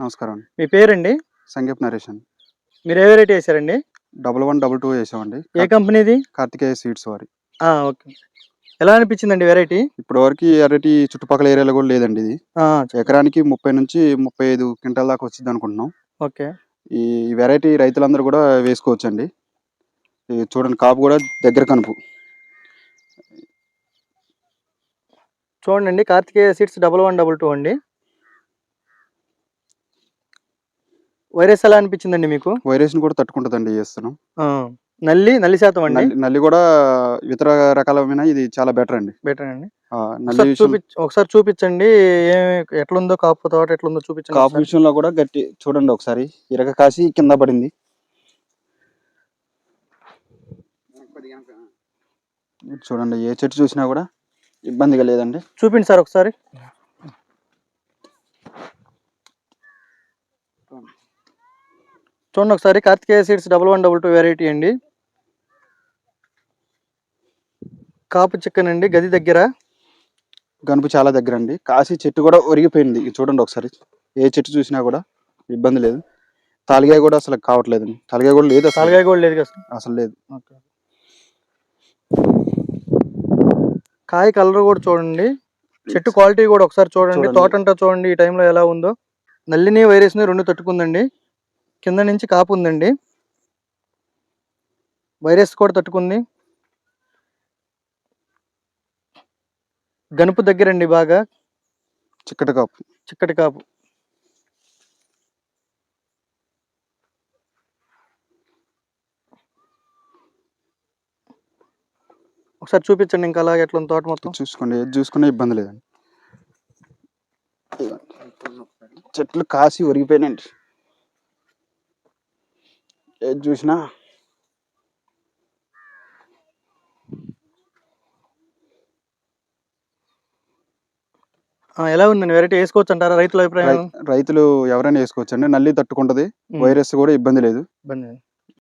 నమస్కారం అండి. మీ పేరండి? సంగీప్ నరేష్ అండి. మీరు ఏ వెరైటీ ఏసారండి? 1122 వేసామండి. ఏ కంపెనీది? కార్తికేయ సీడ్స్ వారి. ఓకే. ఎలా అనిపించిందండి వెరైటీ? ఇప్పటివరకు ఈ అరటి చుట్టుపక్కల ఏరియాలో కూడా లేదండి ఇది. చెప్పండి. ఎకరానికి 30-35 క్వింటాల దాకా వచ్చిద్దనుకుంటున్నాం. ఓకే. ఈ వెరైటీ రైతులందరూ కూడా వేసుకోవచ్చండి. ఇది చూడండి, కాపు కూడా దగ్గర కనుపు. చూడండి, కార్తికేయ సీడ్స్ 1122 అండి. వైరస్ ఎలా అనిపించిందండి మీకు? వైరస్‌ని కూడా తట్టుకుంటదండి ఈ విత్తనం. నల్లి శాతం అండి? నల్లి కూడా ఇతర రకాలమైన ఇది చాలా బెటర్ అండి. బెటర్ అండి. నల్లి ఒకసారి చూపించండి. ఎట్లుందో కాపు తోట ఎట్లుందో చూపించండి. కాపు విషయంలో కూడా గట్టి చూడండి ఒకసారి, ఇరగ కాసి కింద పడింది. చూడండి, ఏ చెట్టు చూసినా కూడా ఇబ్బందిగా లేదండి. చూపిండి సార్ ఒకసారి. చూడండి ఒకసారి, కార్తికేయ సీడ్స్ 1122 వెరైటీ అండి. కాపు చిక్కనండి, గది దగ్గర గనుపు చాలా దగ్గర అండి. కాసి చెట్టు కూడా ఒరిగిపోయింది. చూడండి ఒకసారి, ఏ చెట్టు చూసినా కూడా ఇబ్బంది లేదు. తాలిగాయ కూడా అసలు కావట్లేదండి. తాలిగాయ కూడా లేదు, తాలిగాయ కూడా లేదు అసలు లేదు. కాయ కలర్ కూడా చూడండి, చెట్టు క్వాలిటీ కూడా ఒకసారి చూడండి. తోట అంతా చూడండి ఈ టైంలో ఎలా ఉందో. నల్లిని వైరస్ని రెండు తట్టుకుందండి. కింద నుంచి కాపు ఉందండి, వైరస్ కూడా తట్టుకుంది. గనుపు దగ్గరండి, బాగా చిక్కటి కాపు. ఒకసారి చూపించండి ఇంకా అలాగే ఎట్లా తోట మొత్తం చూసుకోండి. ఏది చూసుకునే ఇబ్బంది లేదండి. చెట్లు కాసి ఒరిగిపోయినాయండి. ఏది చూసినా ఎలా ఉందండి వెరైటీ? వేసుకోవచ్చు అంటారా రైతుల అభిప్రాయం? రైతులు ఎవరైనా వేసుకోవచ్చు అండి. నల్లి తట్టుకుంటది, వైరస్ కూడా ఇబ్బంది లేదు.